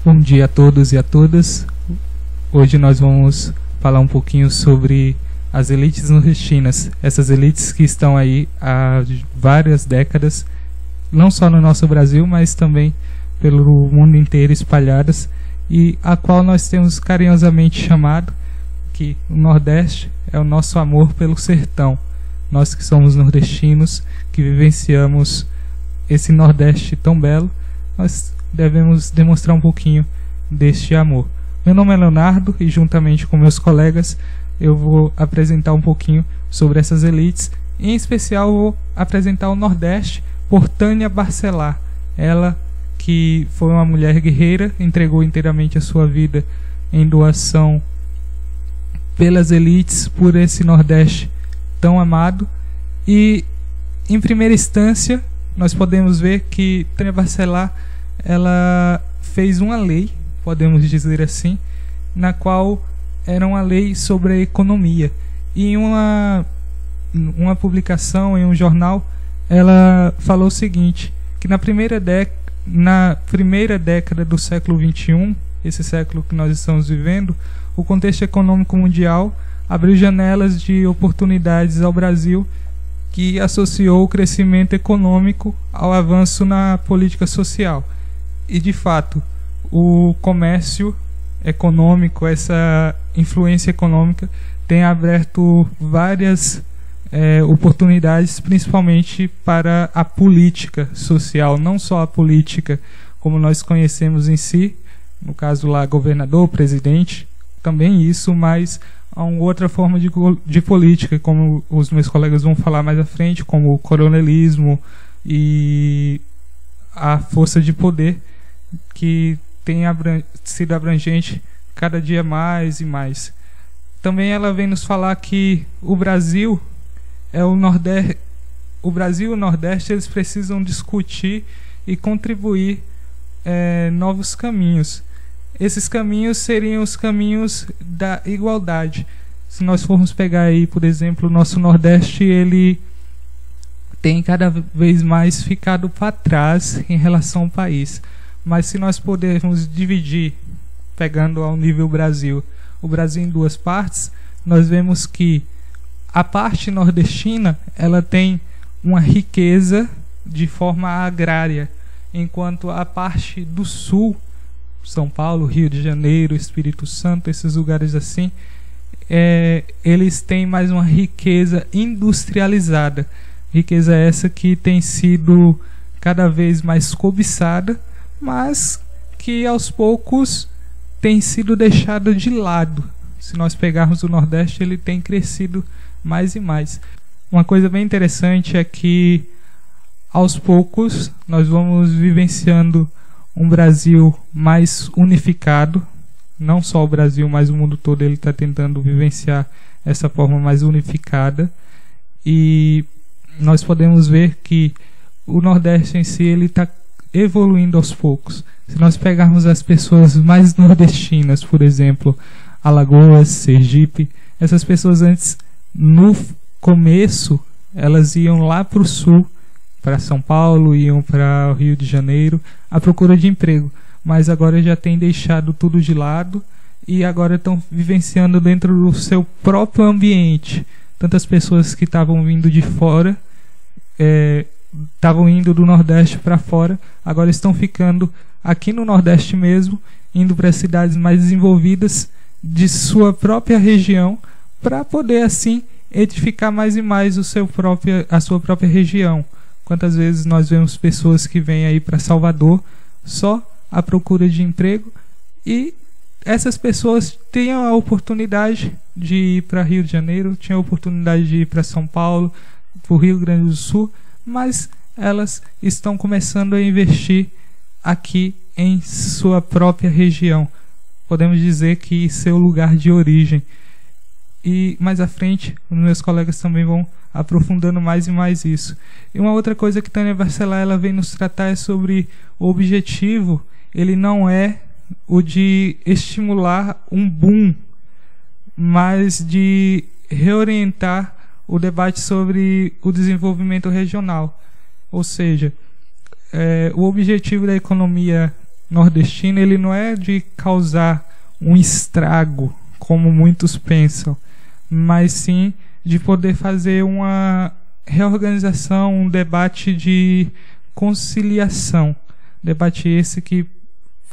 Bom dia a todos e a todas. Hoje nós vamos falar um pouquinho sobre as elites nordestinas. Essas elites que estão aí há várias décadas, não só no nosso Brasil, mas também pelo mundo inteiro espalhadas, e a qual nós temos carinhosamente chamado que o Nordeste é o nosso amor pelo sertão. Nós que somos nordestinos, que vivenciamos esse Nordeste tão belo, nós devemos demonstrar um pouquinho deste amor. Meu nome é Leonardo e juntamente com meus colegas eu vou apresentar um pouquinho sobre essas elites. Em especial vou apresentar o Nordeste por Tânia Barcelar. Ela que foi uma mulher guerreira, entregou inteiramente a sua vida em doação pelas elites, por esse Nordeste tão amado. E em primeira instância nós podemos ver que Tânia Barcelar ela fez uma lei, podemos dizer assim, na qual era uma lei sobre a economia. E em uma publicação em um jornal, ela falou o seguinte, que na primeira década do século XXI, esse século que nós estamos vivendo, o contexto econômico mundial abriu janelas de oportunidades ao Brasil, que associou o crescimento econômico ao avanço na política social. E de fato, o comércio econômico, essa influência econômica tem aberto várias oportunidades, principalmente para a política social, não só a política como nós conhecemos em si, no caso lá governador, presidente, também isso, mas há uma outra forma de política, como os meus colegas vão falar mais à frente, como o coronelismo e a força de poder, que tem sido abrangente cada dia mais e mais. Também ela vem nos falar que o Brasil e o Nordeste eles precisam discutir e contribuir novos caminhos. Esses caminhos seriam os caminhos da igualdade. Se nós formos pegar aí, por exemplo, o nosso Nordeste, ele tem cada vez mais ficado para trás em relação ao país. Mas se nós pudermos dividir, pegando ao nível Brasil, o Brasil em duas partes, nós vemos que a parte nordestina ela tem uma riqueza de forma agrária, enquanto a parte do sul, São Paulo, Rio de Janeiro, Espírito Santo, esses lugares assim, eles têm mais uma riqueza industrializada. Riqueza essa que tem sido cada vez mais cobiçada, mas que aos poucos tem sido deixada de lado. Se nós pegarmos o Nordeste, ele tem crescido mais e mais. Uma coisa bem interessante é que aos poucos nós vamos vivenciando um Brasil mais unificado. Não só o Brasil, mas o mundo todo ele está tentando vivenciar essa forma mais unificada. E nós podemos ver que o Nordeste em si ele está evoluindo aos poucos. Se nós pegarmos as pessoas mais nordestinas, por exemplo, Alagoas, Sergipe, essas pessoas antes, no começo, elas iam lá para o sul, para São Paulo, iam para o Rio de Janeiro, à procura de emprego. Mas agora já têm deixado tudo de lado e agora estão vivenciando dentro do seu próprio ambiente. Tantas pessoas que estavam vindo de fora, estavam indo do Nordeste para fora, agora estão ficando aqui no Nordeste mesmo, indo para as cidades mais desenvolvidas de sua própria região, para poder assim edificar mais e mais a sua própria região. Quantas vezes nós vemos pessoas que vêm aí para Salvador só à procura de emprego, e essas pessoas têm a oportunidade de ir para Rio de Janeiro, têm a oportunidade de ir para São Paulo, para o Rio Grande do Sul, mas elas estão começando a investir aqui em sua própria região. Podemos dizer que seu lugar de origem. E mais à frente, os meus colegas também vão aprofundando mais e mais isso. E uma outra coisa que Tânia Barcelar ela vem nos tratar é sobre o objetivo. Ele não é o de estimular um boom, mas de reorientar o debate sobre o desenvolvimento regional. Ou seja, o objetivo da economia nordestino ele não é de causar um estrago, como muitos pensam, mas sim de poder fazer uma reorganização, um debate de conciliação. Debate esse que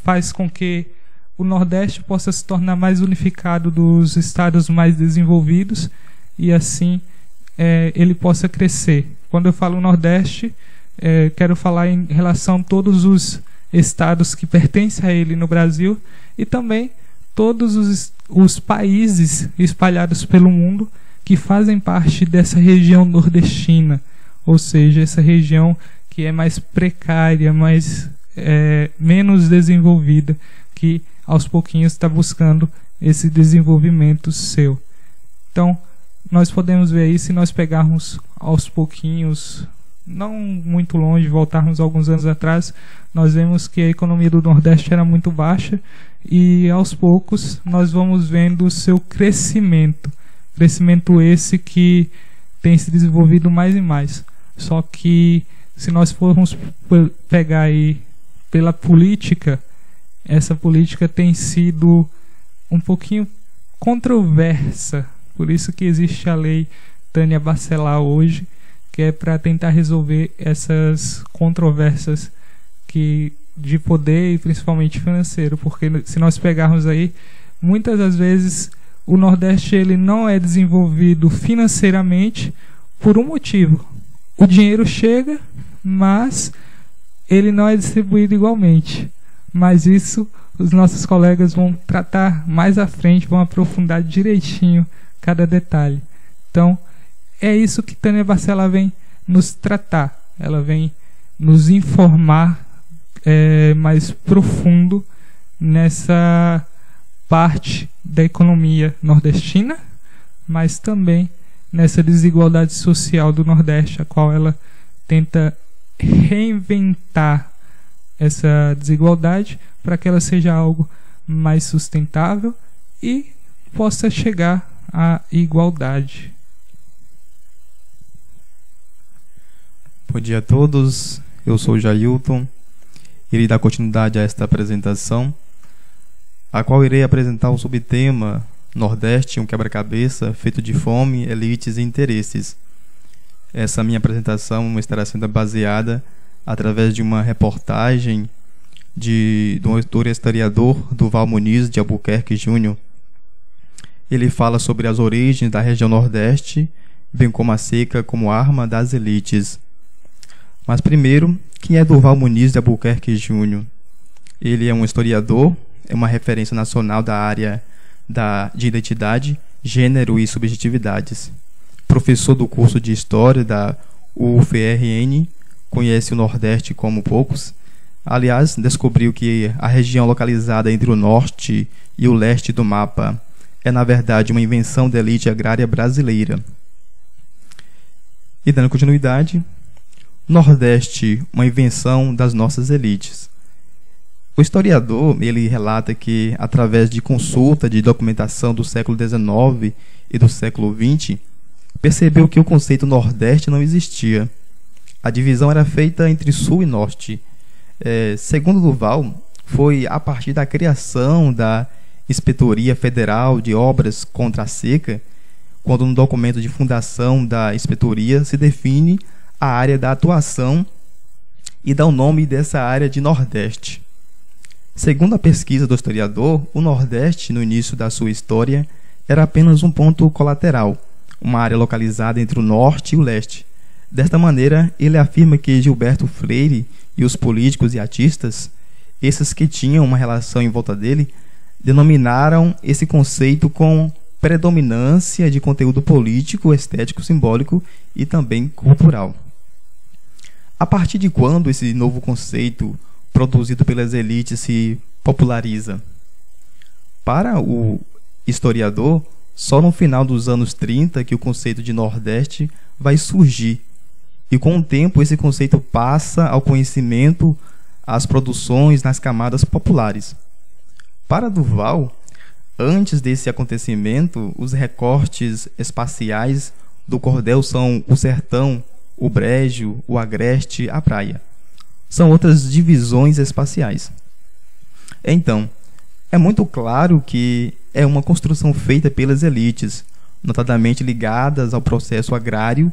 faz com que o Nordeste possa se tornar mais unificado dos estados mais desenvolvidos e assim ele possa crescer. Quando eu falo Nordeste, quero falar em relação a todos os estados que pertencem a ele no Brasil e também todos os países espalhados pelo mundo que fazem parte dessa região nordestina, ou seja, essa região que é mais precária, menos desenvolvida, que aos pouquinhos está buscando esse desenvolvimento seu. Então, nós podemos ver aí, se nós pegarmos aos pouquinhos, não muito longe, voltarmos alguns anos atrás, nós vemos que a economia do Nordeste era muito baixa e aos poucos nós vamos vendo o seu crescimento. Crescimento esse que tem se desenvolvido mais e mais. Só que se nós formos pegar aí pela política, essa política tem sido um pouquinho controversa. Por isso que existe a lei Tânia Bacelar hoje, que é para tentar resolver essas controvérsias de poder e principalmente financeiro. Porque se nós pegarmos aí, muitas das vezes o Nordeste ele não é desenvolvido financeiramente por um motivo. O dinheiro chega, mas ele não é distribuído igualmente. Mas isso os nossos colegas vão tratar mais à frente, vão aprofundar direitinho cada detalhe. Então, é isso que Tânia Bacelar vem nos tratar. Ela vem nos informar mais profundo nessa parte da economia nordestina, mas também nessa desigualdade social do Nordeste, a qual ela tenta reinventar essa desigualdade para que ela seja algo mais sustentável e possa chegar à igualdade. Bom dia a todos, eu sou o Jailton, irei dar continuidade a esta apresentação, a qual irei apresentar o subtema Nordeste, um quebra-cabeça feito de fome, elites e interesses. Essa minha apresentação estará sendo baseada através de uma reportagem do autor e historiador Durval Muniz de Albuquerque Júnior. Ele fala sobre as origens da região Nordeste, bem como a seca como arma das elites. Mas primeiro, quem é Durval Muniz de Albuquerque Júnior? Ele é um historiador, é uma referência nacional da área de identidade, gênero e subjetividades. Professor do curso de História da UFRN, conhece o Nordeste como poucos. Aliás, descobriu que a região localizada entre o norte e o leste do mapa é, na verdade, uma invenção da elite agrária brasileira. E dando continuidade, Nordeste, uma invenção das nossas elites. O historiador, ele relata que, através de consulta de documentação do século XIX e do século XX, percebeu que o conceito Nordeste não existia. A divisão era feita entre Sul e Norte. Segundo Durval, foi a partir da criação da Inspetoria Federal de Obras contra a Seca, quando no documento de fundação da Inspetoria se define a área da atuação e dá o nome dessa área de Nordeste. Segundo a pesquisa do historiador, o Nordeste, no início da sua história, era apenas um ponto colateral, uma área localizada entre o Norte e o Leste. Desta maneira, ele afirma que Gilberto Freire e os políticos e artistas, esses que tinham uma relação em volta dele, denominaram esse conceito com predominância de conteúdo político, estético, simbólico e também cultural. A partir de quando esse novo conceito produzido pelas elites se populariza? Para o historiador, só no final dos anos 30 que o conceito de Nordeste vai surgir. E com o tempo esse conceito passa ao conhecimento, às produções nas camadas populares. Para Durval, antes desse acontecimento, os recortes espaciais do cordel são o sertão, o brejo, o agreste, a praia. São outras divisões espaciais. Então, é muito claro que é uma construção feita pelas elites, notadamente ligadas ao processo agrário,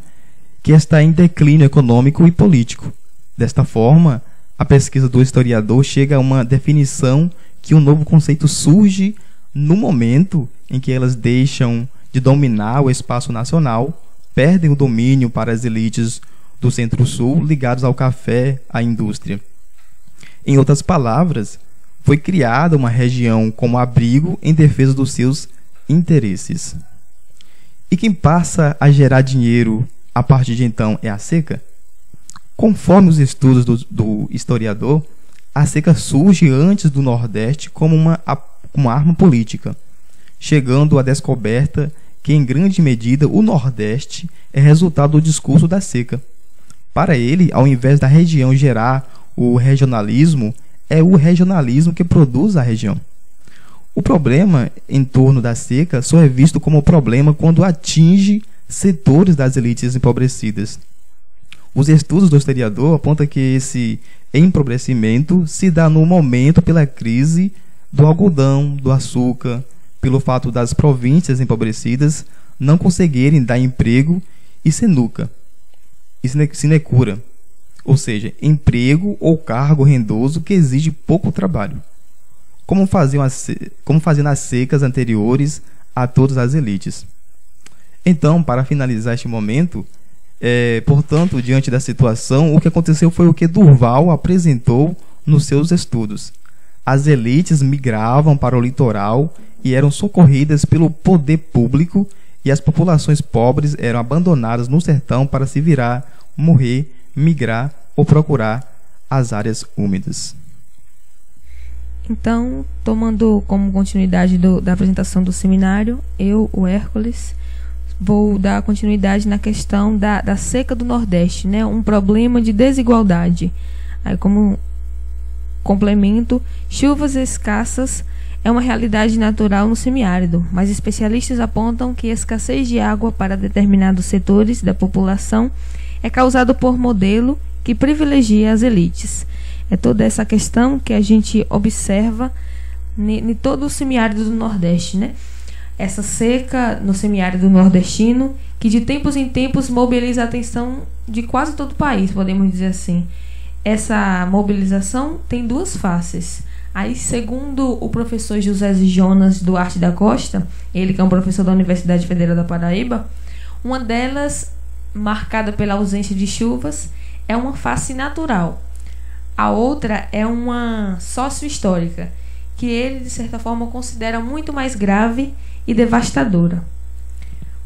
que está em declínio econômico e político. Desta forma, a pesquisa do historiador chega a uma definição que um novo conceito surge no momento em que elas deixam de dominar o espaço nacional, perdem o domínio para as elites do Centro-Sul ligados ao café, à indústria. Em outras palavras, foi criada uma região como abrigo em defesa dos seus interesses. E quem passa a gerar dinheiro a partir de então é a seca? Conforme os estudos do historiador, a seca surge antes do Nordeste como uma arma política, chegando à descoberta que, em grande medida, o Nordeste é resultado do discurso da seca. Para ele, ao invés da região gerar o regionalismo, é o regionalismo que produz a região. O problema em torno da seca só é visto como problema quando atinge setores das elites empobrecidas. Os estudos do historiador apontam que esse empobrecimento se dá no momento pela crise do algodão, do açúcar, pelo fato das províncias empobrecidas não conseguirem dar emprego e sinecura, ou seja, emprego ou cargo rendoso que exige pouco trabalho, como faziam nas secas anteriores a todas as elites. Então, para finalizar este momento, portanto, diante da situação, o que aconteceu foi o que Durval apresentou nos seus estudos. As elites migravam para o litoral e eram socorridas pelo poder público, e as populações pobres eram abandonadas no sertão para se virar, morrer, migrar ou procurar as áreas úmidas. Então, tomando como continuidade da apresentação do seminário, eu, o Hércules, vou dar continuidade na questão da seca do Nordeste, né? Um problema de desigualdade. Aí, como complemento, chuvas escassas é uma realidade natural no semiárido, mas especialistas apontam que a escassez de água para determinados setores da população é causado por modelo que privilegia as elites. É toda essa questão que a gente observa em todo o semiárido do Nordeste, né? Essa seca no semiárido nordestino, que de tempos em tempos mobiliza a atenção de quase todo o país, podemos dizer assim. Essa mobilização tem duas faces. Aí, segundo o professor José Jonas Duarte da Costa, ele que é um professor da Universidade Federal da Paraíba, uma delas, marcada pela ausência de chuvas, é uma face natural. A outra é uma sócio-histórica, que ele, de certa forma, considera muito mais grave e devastadora.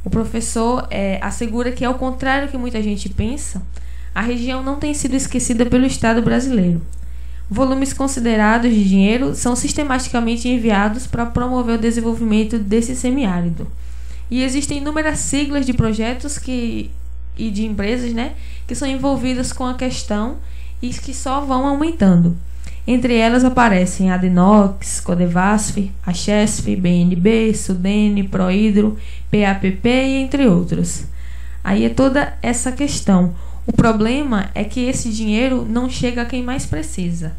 O professor assegura que, ao contrário do que muita gente pensa, a região não tem sido esquecida pelo Estado brasileiro. Volumes considerados de dinheiro são sistematicamente enviados para promover o desenvolvimento desse semiárido. E existem inúmeras siglas de projetos e de empresas, né, que são envolvidas com a questão e que só vão aumentando. Entre elas aparecem a Adenox, Codevasf, a Chesf, BNB, Sudene, Prohidro, PAPP e entre outros. Aí é toda essa questão. O problema é que esse dinheiro não chega a quem mais precisa.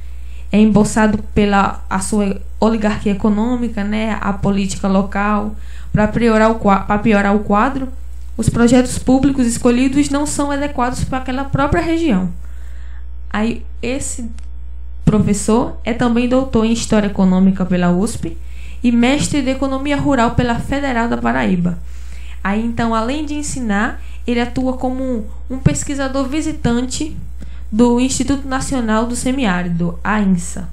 É embolsado pela sua oligarquia econômica, né, a política local. Para piorar o quadro, os projetos públicos escolhidos não são adequados para aquela própria região. Aí esse professor é também doutor em História Econômica pela USP e mestre de Economia Rural pela Federal da Paraíba. Aí então, além de ensinar, ele atua como um pesquisador visitante do Instituto Nacional do Semiárido, a INSA.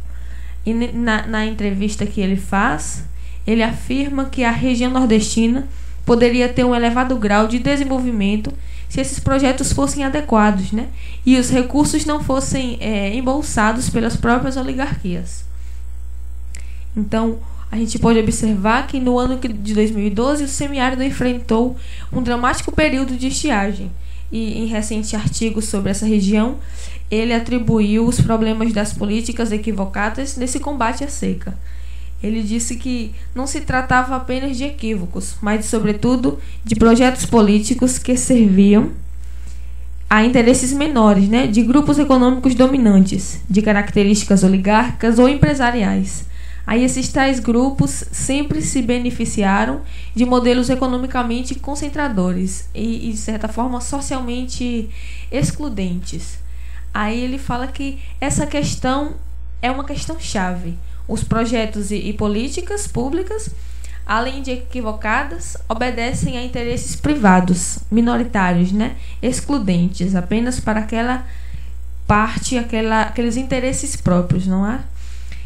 E na entrevista que ele faz, ele afirma que a região nordestina poderia ter um elevado grau de desenvolvimento se esses projetos fossem adequados, né? E os recursos não fossem embolsados pelas próprias oligarquias. Então, a gente pode observar que no ano de 2012 o semiárido enfrentou um dramático período de estiagem. E em recente artigo sobre essa região, ele atribuiu os problemas das políticas equivocadas nesse combate à seca. Ele disse que não se tratava apenas de equívocos, mas, sobretudo, de projetos políticos que serviam a interesses menores, né, de grupos econômicos dominantes, de características oligárquicas ou empresariais. Aí esses tais grupos sempre se beneficiaram de modelos economicamente concentradores e de certa forma, socialmente excludentes. Aí ele fala que essa questão é uma questão chave. Os projetos e políticas públicas, além de equivocadas, obedecem a interesses privados, minoritários, né? Excludentes, apenas para aquela parte, aqueles interesses próprios, não é?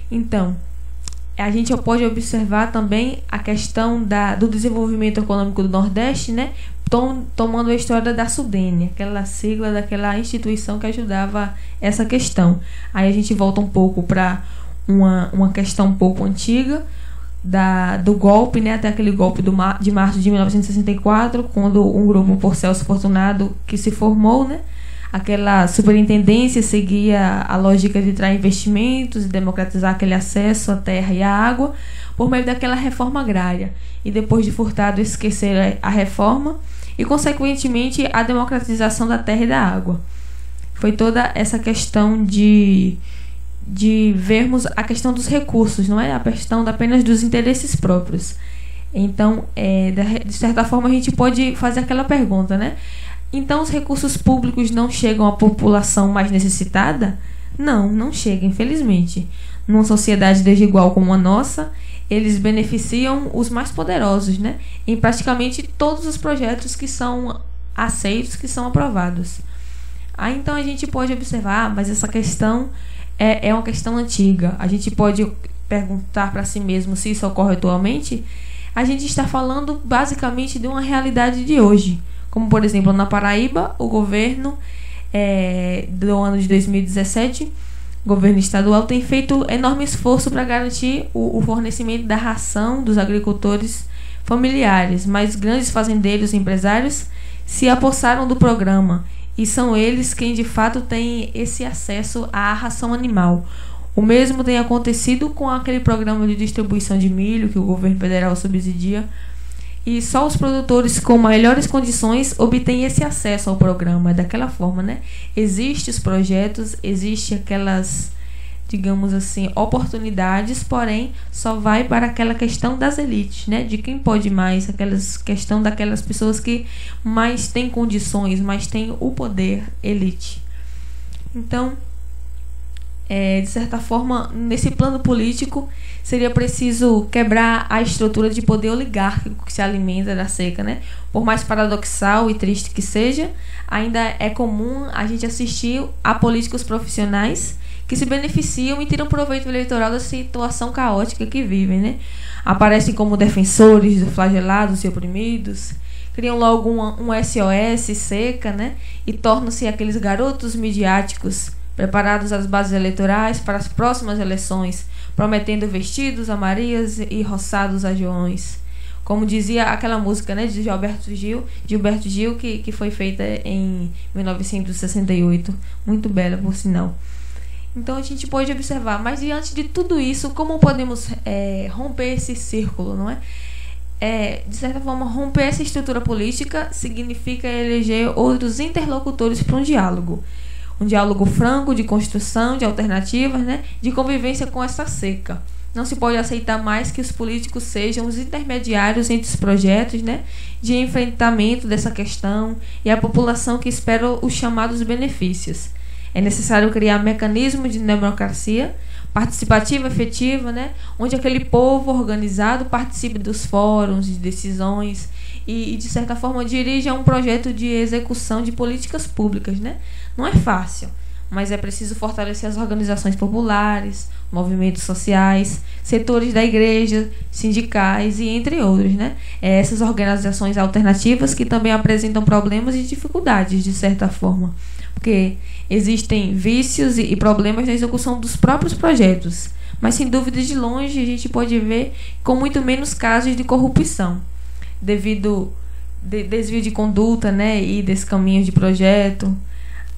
Então, a gente pode observar também a questão do desenvolvimento econômico do Nordeste, né? Tomando a história da Sudene, aquela sigla daquela instituição que ajudava essa questão. Aí a gente volta um pouco para uma questão um pouco antiga do golpe, né? Até aquele golpe de março de 1964, quando um grupo por Celso Fortunado que se formou, né? Aquela superintendência seguia a lógica de trazer investimentos e democratizar aquele acesso à terra e à água por meio daquela reforma agrária. E depois de Furtado esquecer a reforma e, consequentemente, a democratização da terra e da água. Foi toda essa questão de vermos a questão dos recursos, não é a questão apenas dos interesses próprios. Então, de certa forma, a gente pode fazer aquela pergunta, né? Então, os recursos públicos não chegam à população mais necessitada? Não chegam, infelizmente. Numa sociedade desigual como a nossa, eles beneficiam os mais poderosos, né? Em praticamente todos os projetos que são aceitos, que são aprovados. Aí, então, a gente pode observar, mas essa questão é uma questão antiga. A gente pode perguntar para si mesmo se isso ocorre atualmente. A gente está falando, basicamente, de uma realidade de hoje. Como, por exemplo, na Paraíba, o governo do ano de 2017, o governo estadual, tem feito enorme esforço para garantir o fornecimento da ração dos agricultores familiares, mas grandes fazendeiros e empresários se apossaram do programa e são eles quem de fato têm esse acesso à ração animal. O mesmo tem acontecido com aquele programa de distribuição de milho que o governo federal subsidia. E só os produtores com melhores condições obtêm esse acesso ao programa. Daquela forma, né? Existem os projetos, existem aquelas, digamos assim, oportunidades, porém, só vai para aquela questão das elites, né? De quem pode mais, questão daquelas pessoas que mais têm condições, mais têm o poder, elite. Então, de certa forma, nesse plano político, seria preciso quebrar a estrutura de poder oligárquico que se alimenta da seca, né? Por mais paradoxal e triste que seja, ainda é comum a gente assistir a políticos profissionais que se beneficiam e tiram proveito eleitoral da situação caótica que vivem, né? Aparecem como defensores dos flagelados e oprimidos, criam logo um SOS seca, né? E tornam-se aqueles garotos midiáticos preparados às bases eleitorais para as próximas eleições, prometendo vestidos a Marias e roçados a Joões. Como dizia aquela música, né, de Gilberto Gil, que foi feita em 1968. Muito bela, por sinal. Então a gente pode observar, mas diante de tudo isso, como podemos romper esse círculo, não é? De certa forma, romper essa estrutura política significa eleger outros interlocutores para um diálogo franco, de construção, de alternativas, né? De convivência com essa seca. Não se pode aceitar mais que os políticos sejam os intermediários entre os projetos, né? De enfrentamento dessa questão e a população que espera os chamados benefícios. É necessário criar mecanismos de democracia participativa, efetiva, né? Onde aquele povo organizado participe dos fóruns, de decisões e de certa forma, dirija um projeto de execução de políticas públicas, né? Não é fácil, mas é preciso fortalecer as organizações populares, movimentos sociais, setores da igreja, sindicais e entre outros, né? Essas organizações alternativas que também apresentam problemas e dificuldades, de certa forma, porque existem vícios e problemas na execução dos próprios projetos, mas sem dúvida de longe a gente pode ver com muito menos casos de corrupção, devido desvio de conduta, né, e descaminho de projeto.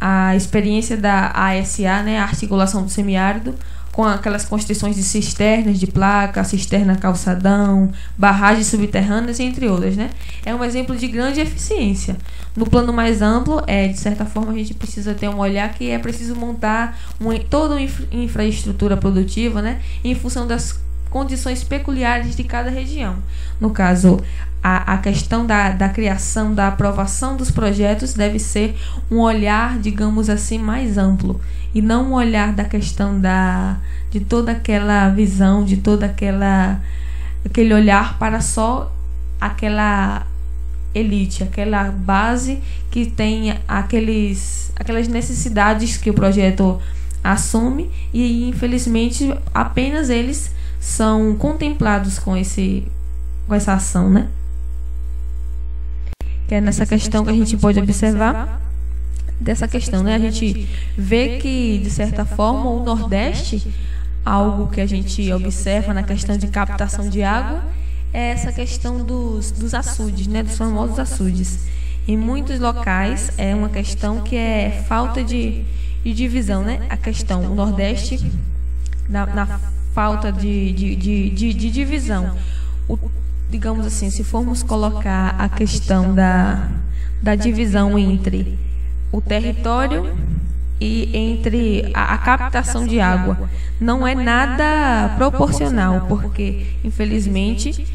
A experiência da ASA, né, a articulação do semiárido, com aquelas construções de cisternas de placa, cisterna calçadão, barragens subterrâneas, entre outras, né? É um exemplo de grande eficiência. No plano mais amplo, de certa forma, a gente precisa ter um olhar que é preciso montar toda uma infraestrutura produtiva, né, em função das condições peculiares de cada região. No caso, a questão da criação, da aprovação dos projetos deve ser um olhar, digamos assim, mais amplo, e não um olhar da questão de toda aquela visão, de toda aquele olhar para só aquela elite, aquela base que tem aquelas necessidades que o projeto assume, e infelizmente apenas eles são contemplados com essa ação, né? Que é nessa questão que a gente pode observar dessa questão, né? A gente vê que, de certa forma, o Nordeste, algo que a gente observa na questão de captação de água, é essa questão dos açudes, né? Dos famosos açudes. Em muitos locais é uma questão que é falta de divisão, né? A questão, o Nordeste, na falta de divisão. Digamos assim, se formos colocar a questão da divisão entre o território e entre a captação de água, não é nada proporcional, porque, infelizmente,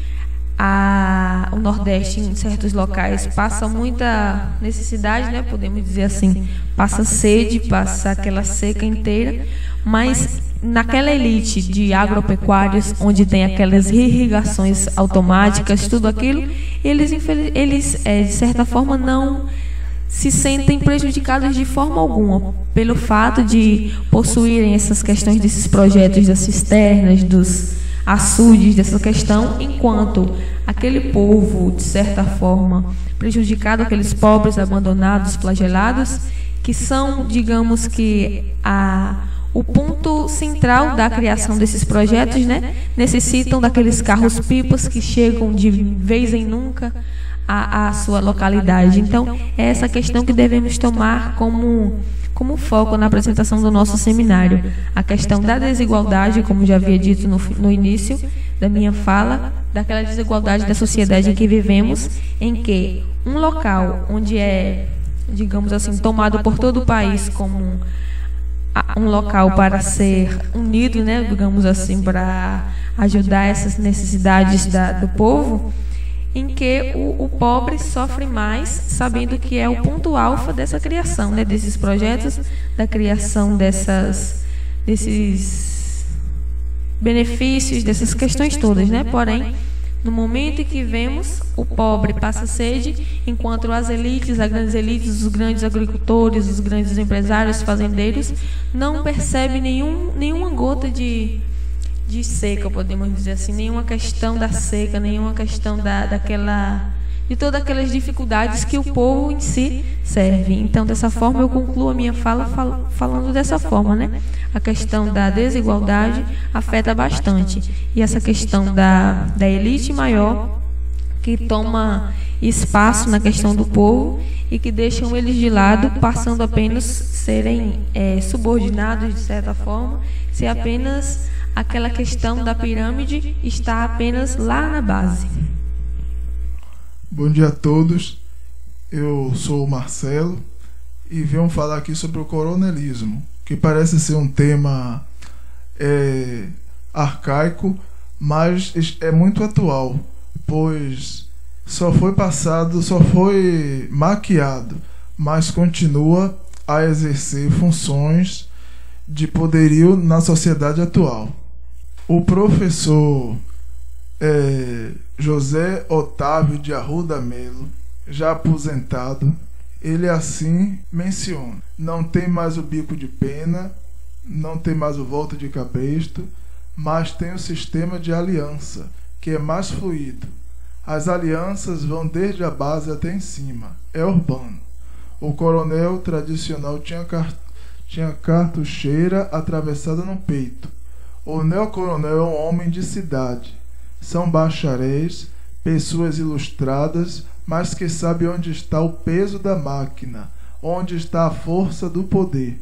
o Nordeste, em certos locais, passa muita necessidade, né? Podemos dizer assim, passa sede, passa aquela seca inteira, mas naquela elite de agropecuários, onde tem aquelas irrigações automáticas, tudo aquilo, eles de certa forma não se sentem prejudicados de forma alguma pelo fato de possuírem essas questões desses projetos das cisternas, dos açudes, dessa questão, enquanto aquele povo, de certa forma, prejudicado, aqueles pobres, abandonados, flagelados, que são, digamos que, o ponto central da criação desses projetos, né? Necessitam daqueles carros-pipas que chegam de vez em nunca à sua localidade. Então, é essa questão que devemos tomar como foco na apresentação do nosso seminário. A questão da desigualdade, como já havia dito no início da minha fala, daquela desigualdade da sociedade em que vivemos, em que um local onde é, digamos assim, tomado por todo o país como um local para ser unido, né, digamos assim, para ajudar essas necessidades do povo, em que o pobre sofre mais, sabendo que é o ponto alfa dessa criação, né, desses projetos, da criação desses benefícios, dessas questões todas, né? Porém, no momento em que vemos, o pobre passa sede, enquanto as grandes elites, os grandes agricultores, os grandes empresários, fazendeiros, não percebem nenhuma gota de seca, podemos dizer assim, nenhuma questão da seca, nenhuma questão de todas aquelas dificuldades que o povo em si serve. Então, dessa forma, eu concluo a minha fala falando dessa forma, né? A questão da desigualdade afeta bastante. E essa questão da elite maior, que toma espaço na questão do povo e que deixam eles de lado, passando apenas serem subordinados, de certa forma, se apenas aquela questão da pirâmide está apenas lá na base. Bom dia a todos, eu sou o Marcelo e venho falar aqui sobre o coronelismo, que parece ser um tema arcaico, mas é muito atual, pois só foi maquiado, mas continua a exercer funções de poderio na sociedade atual. O professor José Otávio de Arruda Melo, já aposentado, ele assim menciona: não tem mais o bico de pena, não tem mais o volta de cabresto, mas tem o sistema de aliança, que é mais fluido. As alianças vão desde a base até em cima, é urbano. O coronel tradicional tinha cartucheira atravessada no peito. O neocoronel é um homem de cidade. São bacharéis, pessoas ilustradas, mas que sabem onde está o peso da máquina, onde está a força do poder.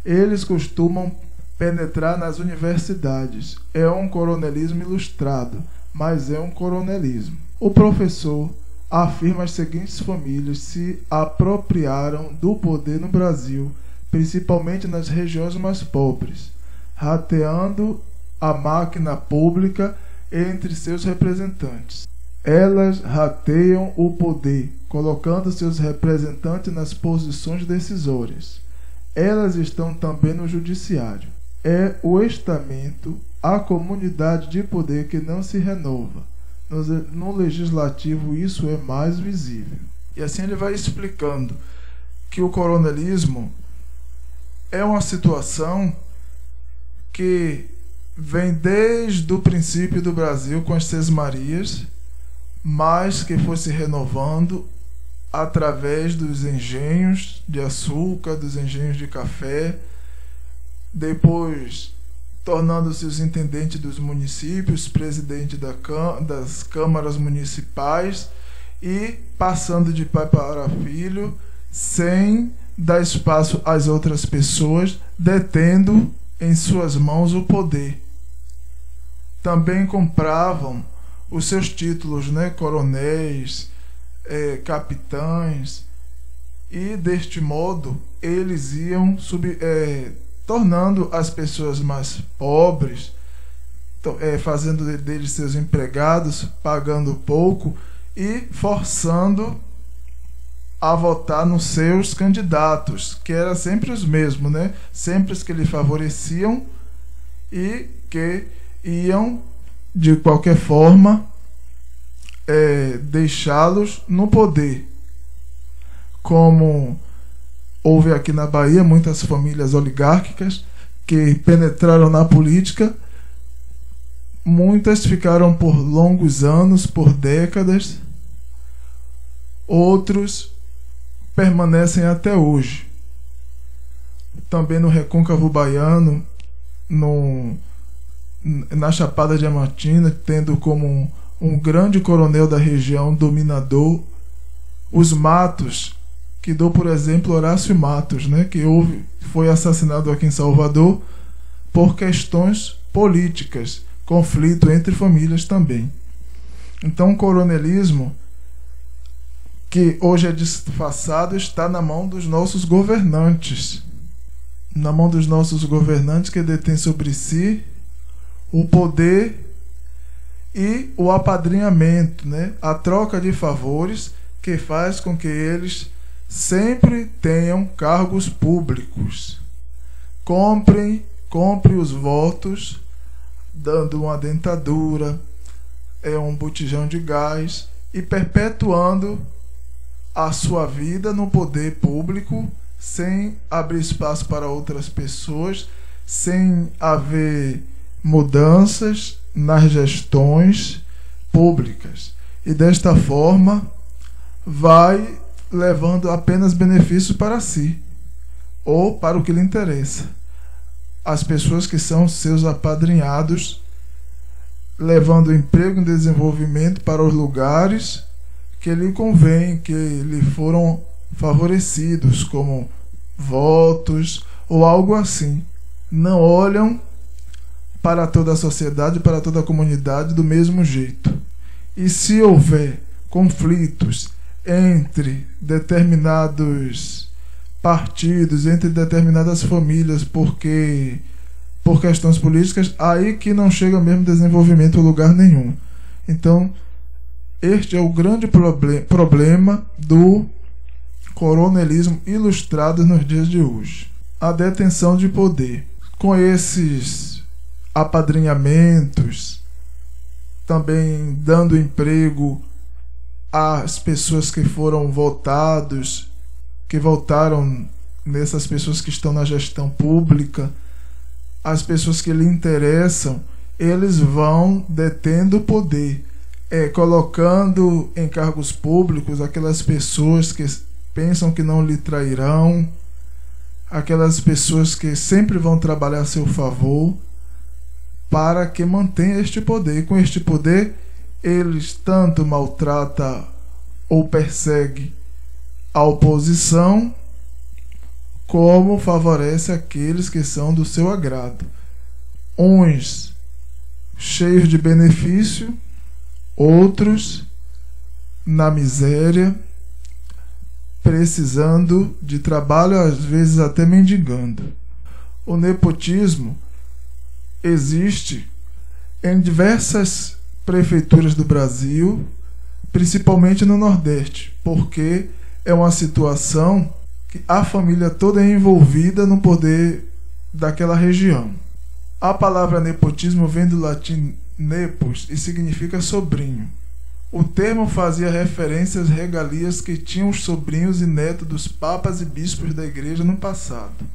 Eles costumam penetrar nas universidades. É um coronelismo ilustrado, mas é um coronelismo. O professor afirma as seguintes famílias se apropriaram do poder no Brasil, principalmente nas regiões mais pobres, rateando a máquina pública entre seus representantes. Elas rateiam o poder, colocando seus representantes nas posições decisórias. Elas estão também no judiciário. É o estamento, a comunidade de poder que não se renova. No legislativo isso é mais visível. E assim ele vai explicando que o coronelismo é uma situação que vem desde o princípio do Brasil com as Sesmarias, mas que foi se renovando através dos engenhos de açúcar, dos engenhos de café, depois tornando-se os intendentes dos municípios, presidente das câmaras municipais e passando de pai para filho, sem dar espaço às outras pessoas, detendo em suas mãos o poder. Também compravam os seus títulos, né, coronéis, capitães, e deste modo eles iam tornando as pessoas mais pobres, fazendo deles seus empregados, pagando pouco e forçando a votar nos seus candidatos, que eram sempre os mesmos, né? Sempre os que lhe favoreciam e que iam, de qualquer forma, deixá-los no poder. Como houve aqui na Bahia muitas famílias oligárquicas que penetraram na política, muitas ficaram por longos anos, por décadas, outros permanecem até hoje. Também no Recôncavo Baiano, na Chapada Diamantina, tendo como um grande coronel da região, dominador, os Matos, que dou por exemplo Horácio Matos, né, que foi assassinado aqui em Salvador por questões políticas, conflito entre famílias também. Então o coronelismo, que hoje é disfarçado, está na mão dos nossos governantes. Na mão dos nossos governantes, que detêm sobre si o poder e o apadrinhamento, né? A troca de favores, que faz com que eles sempre tenham cargos públicos. Compre os votos, dando uma dentadura, um botijão de gás, e perpetuando a sua vida no poder público, sem abrir espaço para outras pessoas, sem haver mudanças nas gestões públicas. E desta forma vai levando apenas benefícios para si, ou para o que lhe interessa. As pessoas que são seus apadrinhados, levando emprego e desenvolvimento para os lugares que lhe convém, que lhe foram favorecidos, como votos ou algo assim. Não olham para toda a sociedade, para toda a comunidade do mesmo jeito. E se houver conflitos entre determinados partidos, entre determinadas famílias, por questões políticas, aí que não chega mesmo desenvolvimento a lugar nenhum. Então, este é o grande problema do coronelismo ilustrado nos dias de hoje. A detenção de poder. Com esses apadrinhamentos, também dando emprego às pessoas que foram votados, que votaram nessas pessoas que estão na gestão pública, as pessoas que lhe interessam, eles vão detendo o poder, colocando em cargos públicos aquelas pessoas que pensam que não lhe trairão, aquelas pessoas que sempre vão trabalhar a seu favor, para que mantenha este poder. Com este poder, eles tanto maltratam ou perseguem a oposição, como favorece aqueles que são do seu agrado. Uns cheios de benefício, outros na miséria, precisando de trabalho, às vezes até mendigando. O nepotismo existe em diversas prefeituras do Brasil, principalmente no Nordeste, porque é uma situação que a família toda é envolvida no poder daquela região. A palavra nepotismo vem do latim nepos e significa sobrinho. O termo fazia referência às regalias que tinham os sobrinhos e netos dos papas e bispos da igreja no passado.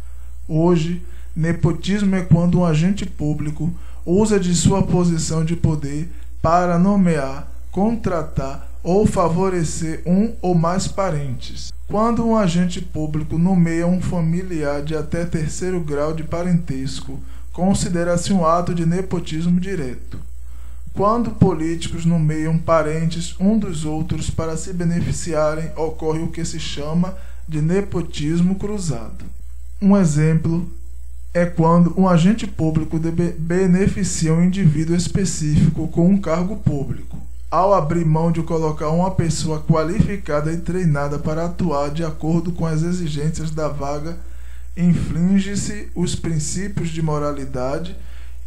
Hoje, nepotismo é quando um agente público usa de sua posição de poder para nomear, contratar ou favorecer um ou mais parentes. Quando um agente público nomeia um familiar de até 3º grau de parentesco, considera-se um ato de nepotismo direto. Quando políticos nomeiam parentes um dos outros para se beneficiarem, ocorre o que se chama de nepotismo cruzado. Um exemplo é quando um agente público beneficia um indivíduo específico com um cargo público. Ao abrir mão de colocar uma pessoa qualificada e treinada para atuar de acordo com as exigências da vaga, infringe-se os princípios de moralidade,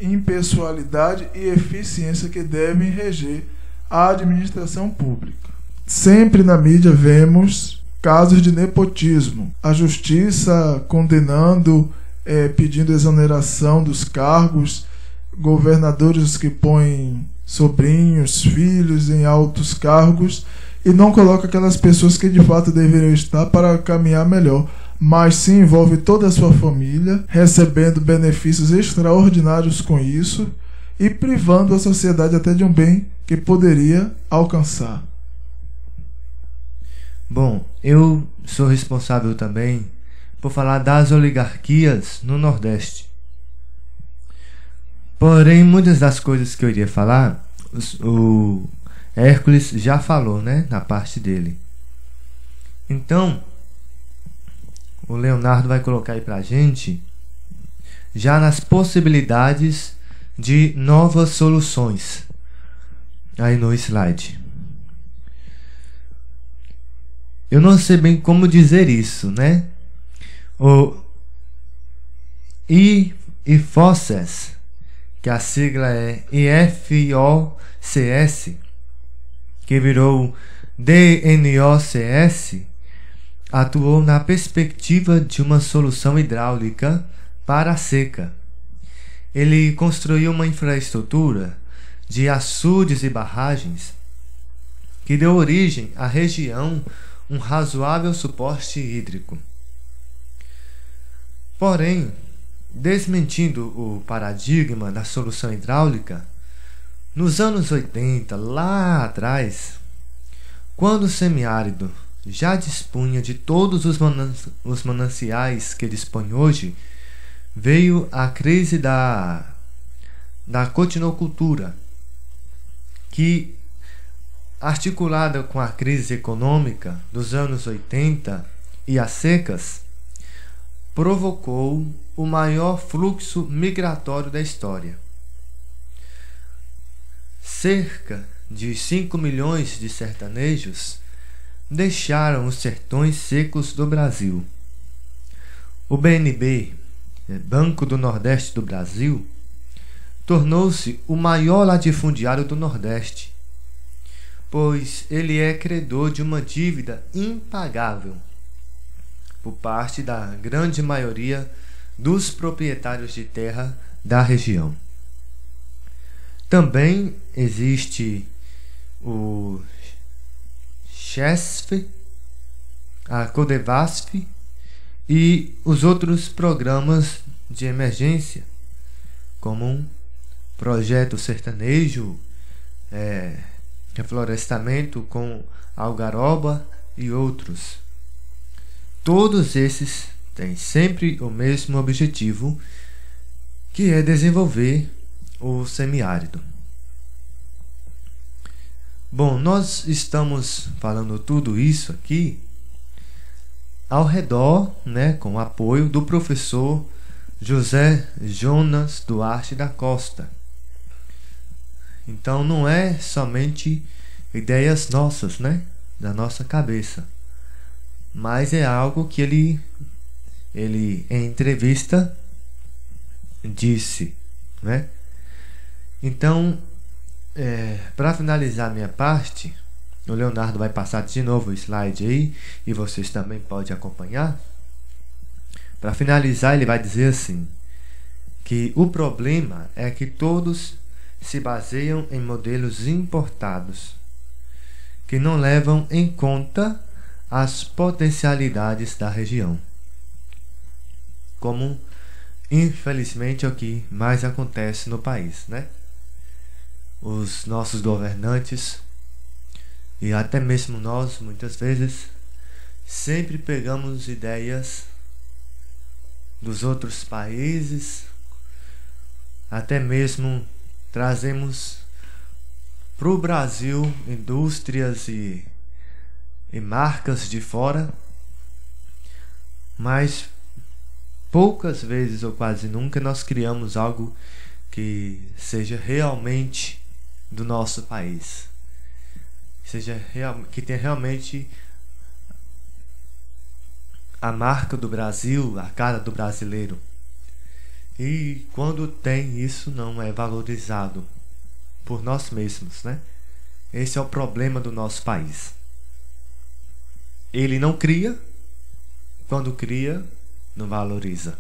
impessoalidade e eficiência que devem reger a administração pública. Sempre na mídia vemos casos de nepotismo. A justiça condenando, pedindo exoneração dos cargos, governadores que põem sobrinhos, filhos em altos cargos e não colocam aquelas pessoas que de fato deveriam estar para caminhar melhor, mas se envolve toda a sua família, recebendo benefícios extraordinários com isso e privando a sociedade até de um bem que poderia alcançar. Bom, eu sou responsável também por falar das oligarquias no Nordeste. Porém, muitas das coisas que eu iria falar, o Hércules já falou, né, na parte dele. Então, o Leonardo vai colocar aí pra gente já nas possibilidades de novas soluções aí no slide. Eu não sei bem como dizer isso, né? O IFOCES, que a sigla é IFOCS, que virou DNOCS, atuou na perspectiva de uma solução hidráulica para a seca. Ele construiu uma infraestrutura de açudes e barragens que deu origem à região um razoável suporte hídrico. Porém, desmentindo o paradigma da solução hidráulica, nos anos 80, lá atrás, quando o semiárido já dispunha de todos os mananciais que dispõe hoje, veio a crise da cotinocultura, que, articulada com a crise econômica dos anos 80 e as secas, provocou o maior fluxo migratório da história. Cerca de 5 milhões de sertanejos deixaram os sertões secos do Brasil. O BNB, Banco do Nordeste do Brasil, tornou-se o maior latifundiário do Nordeste, pois ele é credor de uma dívida impagável por parte da grande maioria dos proprietários de terra da região. Também existe o CHESF, a CODEVASF e os outros programas de emergência, como um projeto sertanejo, reflorestamento com algaroba e outros. Todos esses têm sempre o mesmo objetivo, que é desenvolver o semiárido. Bom, nós estamos falando tudo isso aqui ao redor, né, com o apoio do professor José Jonas Duarte da Costa. Então não é somente ideias nossas, né, da nossa cabeça, mas é algo que ele em entrevista disse, né? Então, para finalizar minha parte, o Leonardo vai passar de novo o slide aí, e vocês também podem acompanhar. Para finalizar, ele vai dizer assim, que o problema é que todos se baseiam em modelos importados, que não levam em conta as potencialidades da região, como infelizmente é o que mais acontece no país, né? Os nossos governantes e até mesmo nós, muitas vezes, sempre pegamos ideias dos outros países, até mesmo trazemos para o Brasil indústrias e marcas de fora, mas poucas vezes ou quase nunca nós criamos algo que seja realmente do nosso país, que tenha realmente a marca do Brasil, a cara do brasileiro. E quando tem, isso não é valorizado por nós mesmos, né? Esse é o problema do nosso país. Ele não cria, quando cria, não valoriza.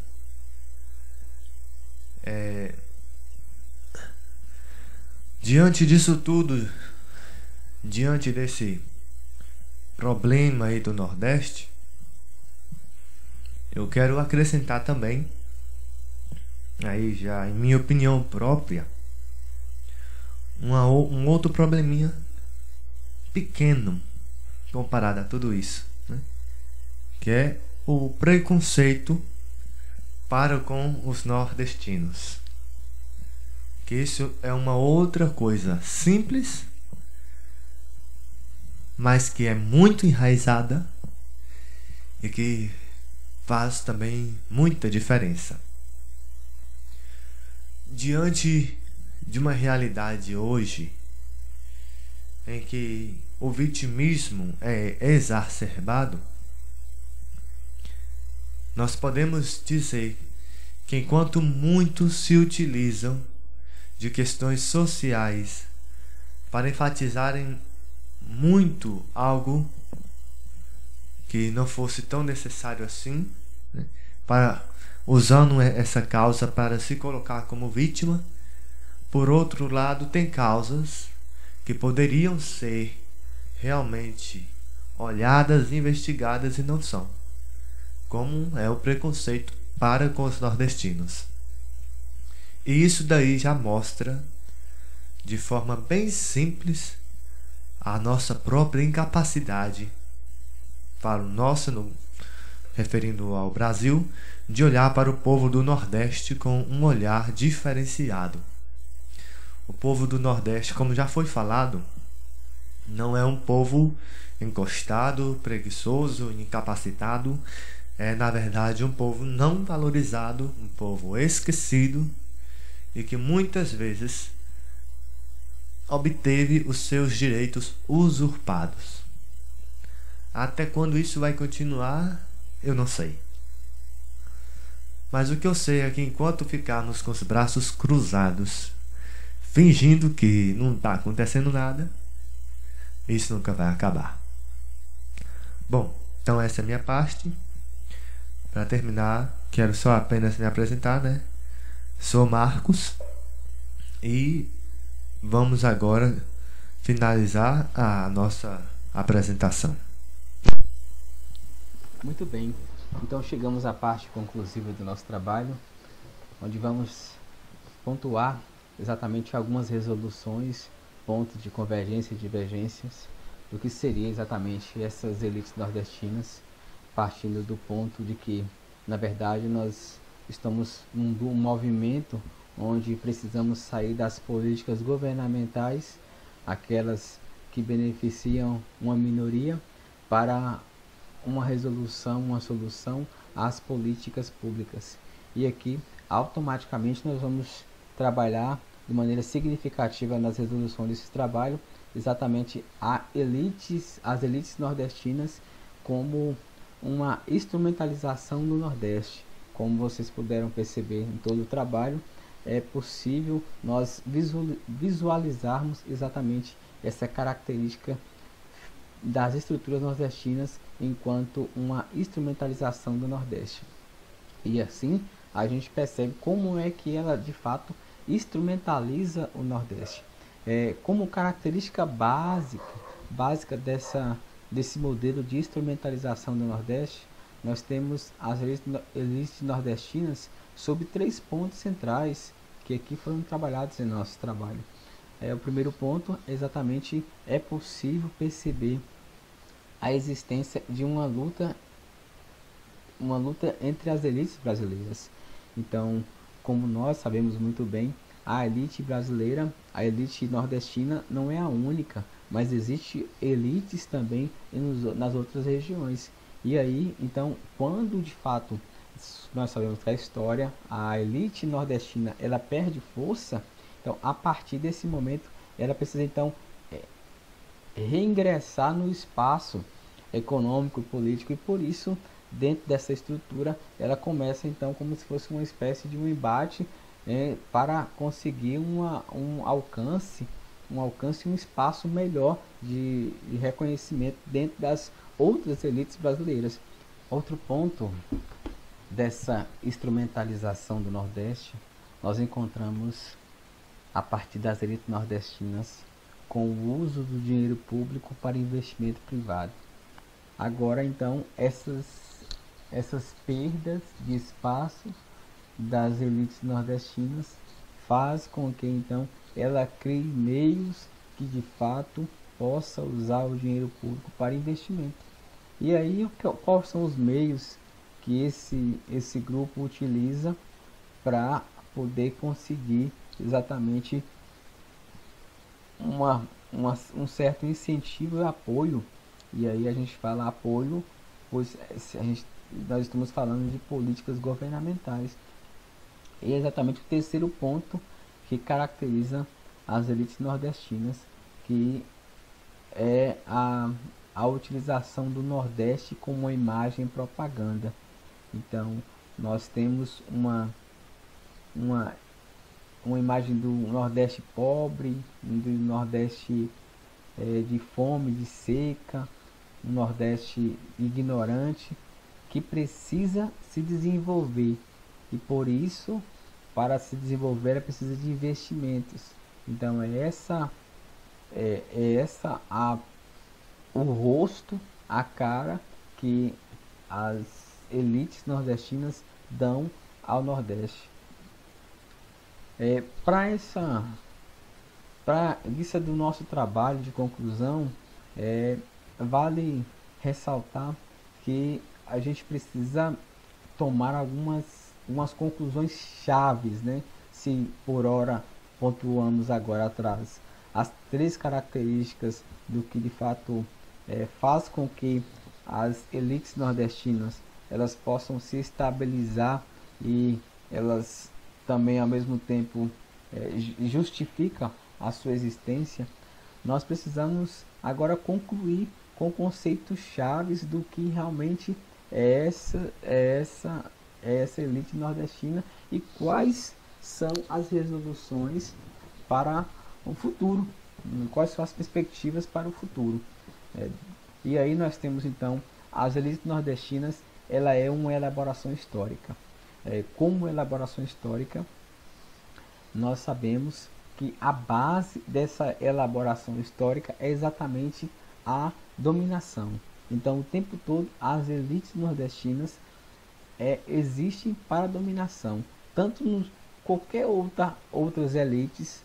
Diante disso tudo, diante desse problema aí do Nordeste, eu quero acrescentar também, aí já em minha opinião própria, um outro probleminha pequeno comparado a tudo isso, né? Que é o preconceito para com os nordestinos. Que isso é uma outra coisa simples, mas que é muito enraizada e que faz também muita diferença. Diante de uma realidade hoje em que o vitimismo é exacerbado, nós podemos dizer que enquanto muitos se utilizam de questões sociais para enfatizarem muito algo que não fosse tão necessário assim, né, usando essa causa para se colocar como vítima, por outro lado, tem causas que poderiam ser realmente olhadas, investigadas e não são, como é o preconceito para com os nordestinos. E isso daí já mostra de forma bem simples a nossa própria incapacidade, falo nossa, referindo ao Brasil, de olhar para o povo do Nordeste com um olhar diferenciado. O povo do Nordeste, como já foi falado, não é um povo encostado, preguiçoso, incapacitado. É, na verdade, um povo não valorizado, um povo esquecido e que muitas vezes obteve os seus direitos usurpados. Até quando isso vai continuar, eu não sei. Mas o que eu sei é que enquanto ficarmos com os braços cruzados, fingindo que não está acontecendo nada, isso nunca vai acabar. Bom, então essa é a minha parte. Para terminar, quero só apenas me apresentar, né? Sou Marcos e vamos agora finalizar a nossa apresentação. Muito bem, então chegamos à parte conclusiva do nosso trabalho, onde vamos pontuar exatamente algumas resoluções, pontos de convergência e divergências do que seria exatamente essas elites nordestinas, partindo do ponto de que, na verdade, nós estamos num movimento onde precisamos sair das políticas governamentais, aquelas que beneficiam uma minoria, para uma resolução, uma solução às políticas públicas. E aqui, automaticamente, nós vamos trabalhar de maneira significativa nas resoluções desse trabalho, exatamente as elites nordestinas como uma instrumentalização do Nordeste. Como vocês puderam perceber em todo o trabalho, é possível nós visualizarmos exatamente essa característica das estruturas nordestinas enquanto uma instrumentalização do Nordeste. E assim a gente percebe como é que ela de fato instrumentaliza o Nordeste. Como característica básica desse modelo de instrumentalização do Nordeste, nós temos as elites nordestinas sob 3 pontos centrais que aqui foram trabalhados em nosso trabalho. O primeiro ponto exatamente é possível perceber a existência de uma luta entre as elites brasileiras. Então, como nós sabemos muito bem, a elite brasileira, a elite nordestina não é a única, mas existe elites também nas outras regiões. E aí, então, quando de fato nós sabemos que a história, a elite nordestina, ela perde força, então a partir desse momento ela precisa então reingressar no espaço econômico e político, e por isso dentro dessa estrutura ela começa então como se fosse uma espécie de um embate para conseguir um alcance, um espaço melhor de reconhecimento dentro das outras elites brasileiras. Outro ponto dessa instrumentalização do Nordeste nós encontramos a partir das elites nordestinas com o uso do dinheiro público para investimento privado. Agora então essas perdas de espaço das elites nordestinas faz com que então ela crie meios que de fato possa usar o dinheiro público para investimento. E aí quais são os meios que esse grupo utiliza para poder conseguir exatamente um certo incentivo e apoio? E aí a gente fala apoio, pois nós estamos falando de políticas governamentais. E é exatamente o terceiro ponto que caracteriza as elites nordestinas, que é a utilização do Nordeste como uma imagem e propaganda. Então nós temos uma imagem do Nordeste pobre, do Nordeste de fome, de seca, um Nordeste ignorante, que precisa se desenvolver, e por isso, para se desenvolver, ela precisa de investimentos. Então o rosto, a cara que as elites nordestinas dão ao Nordeste. Para isso do nosso trabalho de conclusão, vale ressaltar que a gente precisa tomar algumas conclusões chaves, né? Se por hora pontuamos agora atrás as 3 características do que de fato faz com que as elites nordestinas elas possam se estabilizar e elas também ao mesmo tempo justificam a sua existência, nós precisamos agora concluir com conceitos chaves do que realmente é essa elite nordestina e quais são as resoluções para o futuro, quais são as perspectivas para o futuro. E aí nós temos então as elites nordestinas, ela é uma elaboração histórica. Como elaboração histórica, nós sabemos que a base dessa elaboração histórica é exatamente a dominação. Então o tempo todo as elites nordestinas existem para a dominação, tanto nos qualquer outras elites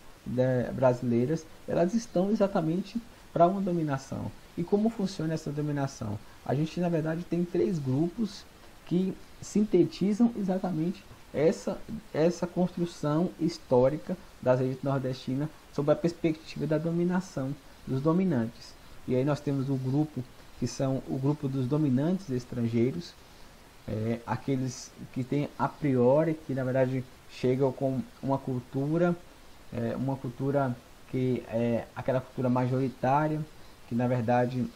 brasileiras, elas estão exatamente para uma dominação. E como funciona essa dominação? A gente na verdade tem 3 grupos que sintetizam exatamente essa construção histórica das elites nordestinas sob a perspectiva da dominação dos dominantes. E aí nós temos o grupo que são o grupo dos dominantes estrangeiros, aqueles que têm a priori, que na verdade chegam com uma cultura que é aquela cultura majoritária, que na verdade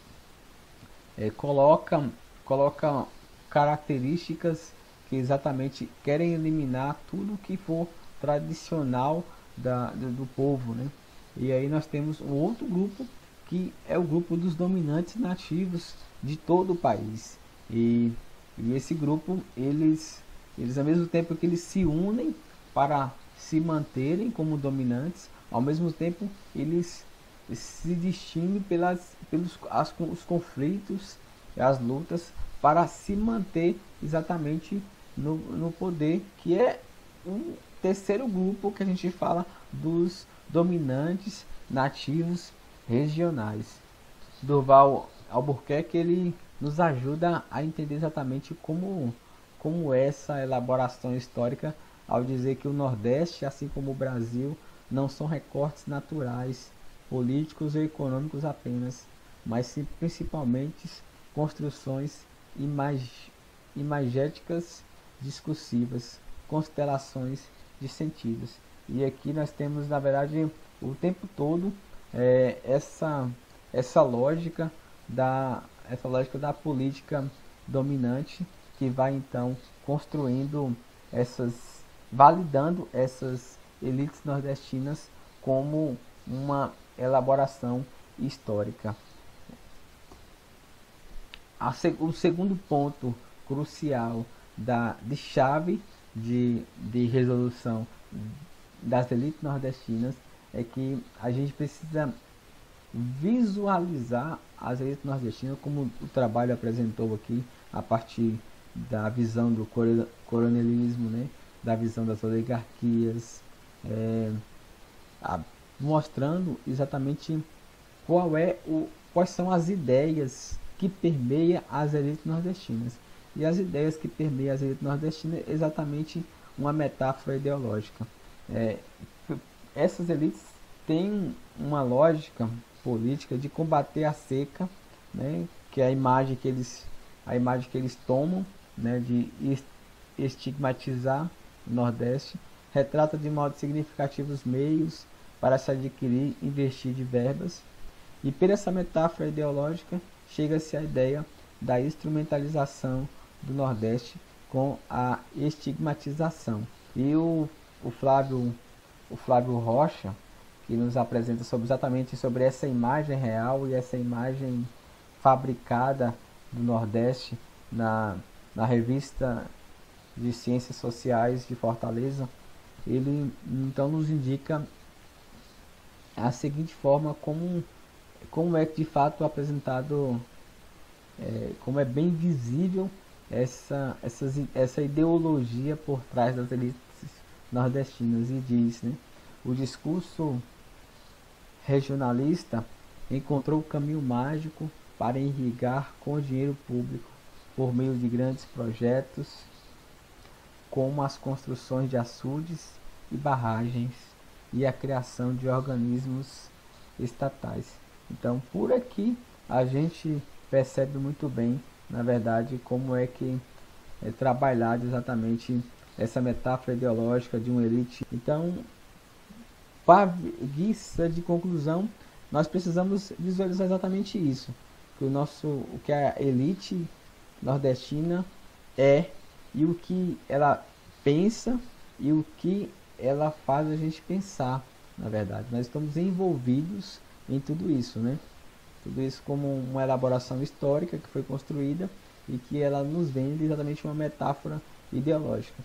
coloca características que exatamente querem eliminar tudo que for tradicional do povo, né? E aí nós temos o outro grupo, que é o grupo dos dominantes nativos de todo o país. E esse grupo, eles ao mesmo tempo que eles se unem para se manterem como dominantes, ao mesmo tempo eles se distinguem pelos os conflitos e as lutas para se manter exatamente no poder, que é um terceiro grupo que a gente fala dos dominantes nativos regionais. Durval Albuquerque, ele nos ajuda a entender exatamente como é essa elaboração histórica, ao dizer que o Nordeste, assim como o Brasil, não são recortes naturais, políticos ou econômicos apenas, mas sim principalmente construções imagéticas discursivas, constelações de sentidos. E aqui nós temos, na verdade, o tempo todo essa lógica da política dominante, que vai então validando essas elites nordestinas como uma elaboração histórica. O segundo ponto crucial de chave de resolução das elites nordestinas é que a gente precisa visualizar as elites nordestinas, como o trabalho apresentou aqui, a partir da visão do coronelismo, né, da visão das oligarquias, mostrando exatamente quais são as ideias que permeiam as elites nordestinas. E as ideias que permeiam as elites nordestinas é exatamente uma metáfora ideológica. Essas elites têm uma lógica política de combater a seca, né, que é a imagem que eles tomam, né, de estigmatizar o Nordeste, retrata de modo significativo os meios para se adquirir e investir de verbas, e por essa metáfora ideológica chega-se à ideia da instrumentalização do Nordeste com a estigmatização. E o Flávio Rocha, que nos apresenta exatamente sobre essa imagem real e essa imagem fabricada do Nordeste na Revista de Ciências Sociais de Fortaleza, ele então nos indica a seguinte forma como é de fato apresentado, como é bem visível essa ideologia por trás das elites nordestinas. E diz, né, o discurso regionalista encontrou o caminho mágico para irrigar com dinheiro público, por meio de grandes projetos, como as construções de açudes e barragens e a criação de organismos estatais. Então, por aqui a gente percebe muito bem, na verdade, como é que é trabalhado exatamente essa metáfora ideológica de uma elite. Então, para guisa de conclusão, nós precisamos visualizar exatamente isso, o que a elite nordestina é, e o que ela pensa e o que ela faz a gente pensar. Na verdade, nós estamos envolvidos em tudo isso, né? Tudo isso como uma elaboração histórica que foi construída e que ela nos vende exatamente uma metáfora ideológica.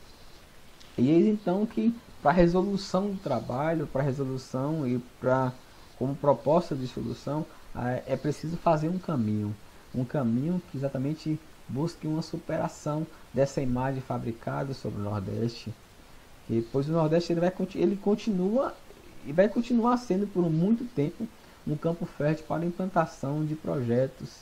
E eis então que, para a resolução do trabalho, para a resolução e como proposta de solução, é preciso fazer um caminho que exatamente busque uma superação dessa imagem fabricada sobre o Nordeste. E pois o Nordeste ele continua e vai continuar sendo por muito tempo um campo fértil para a implantação de projetos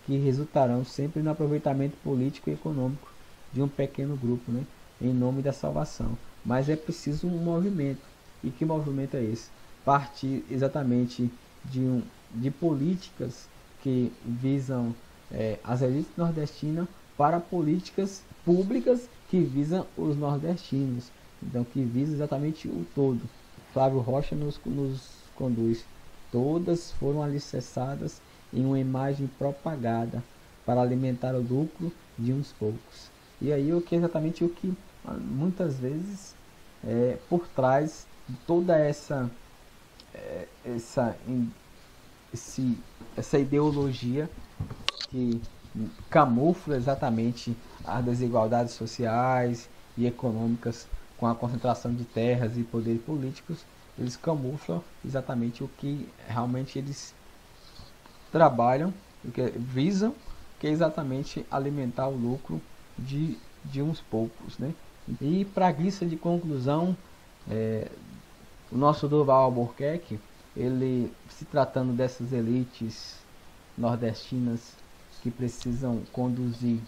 que resultarão sempre no aproveitamento político e econômico de um pequeno grupo, né, em nome da salvação. Mas é preciso um movimento. E que movimento é esse? Partir exatamente de políticas que visam as elites nordestinas para políticas públicas que visam os nordestinos. Então, que visa exatamente o todo. Flávio Rocha nos conduz. Todas foram alicerçadas em uma imagem propagada para alimentar o lucro de uns poucos. E aí exatamente o que muitas vezes por trás de toda essa ideologia que camufla exatamente as desigualdades sociais e econômicas com a concentração de terras e poderes políticos. Eles camuflam exatamente o que realmente eles trabalham, o que visam, que é exatamente alimentar o lucro de uns poucos, né? E para guisa de conclusão, o nosso Durval Albuquerque, ele, se tratando dessas elites nordestinas que precisam conduzir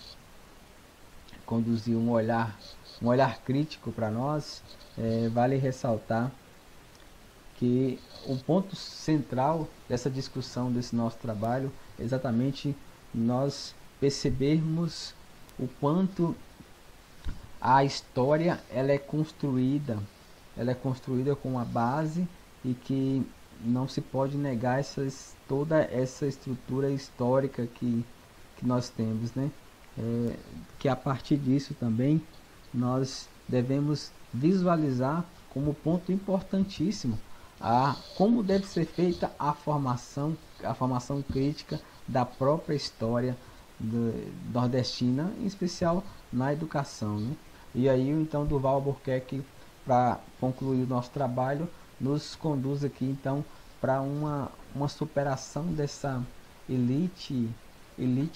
um olhar crítico para nós, vale ressaltar que o ponto central dessa discussão, desse nosso trabalho, é exatamente nós percebermos o quanto a história ela é construída com uma base, e que não se pode negar toda essa estrutura histórica que nós temos, né? Que a partir disso também nós devemos visualizar como ponto importantíssimo como deve ser feita a formação crítica da própria história nordestina, em especial na educação, né? E aí então Durval Albuquerque, para concluir o nosso trabalho, nos conduz aqui então para uma superação dessa elite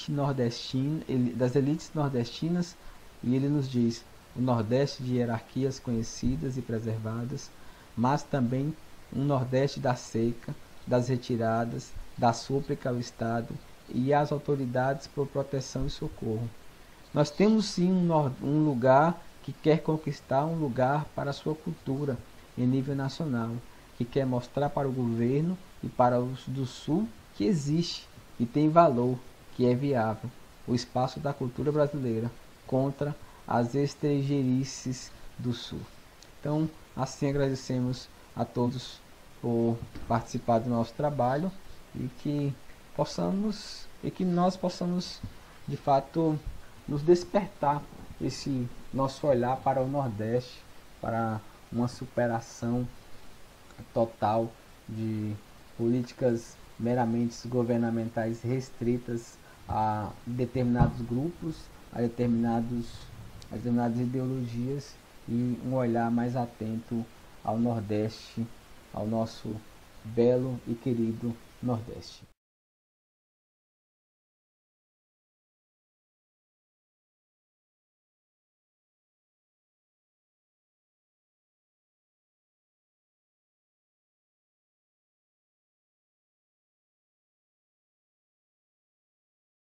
nordestina, das elites nordestinas, e ele nos diz: o Nordeste de hierarquias conhecidas e preservadas, mas também um Nordeste da seca, das retiradas, da súplica ao Estado e às autoridades por proteção e socorro. Nós temos sim um lugar que quer conquistar um lugar para a sua cultura em nível nacional, que quer mostrar para o governo e para os do Sul que existe, que tem valor, que é viável o espaço da cultura brasileira contra as estrangeirices do Sul. Então, assim agradecemos a todos por participar do nosso trabalho, e que nós possamos de fato nos despertar esse nosso olhar para o Nordeste, para uma superação total de políticas meramente governamentais restritas a determinados grupos, a determinadas ideologias, e um olhar mais atento ao Nordeste, ao nosso belo e querido Nordeste.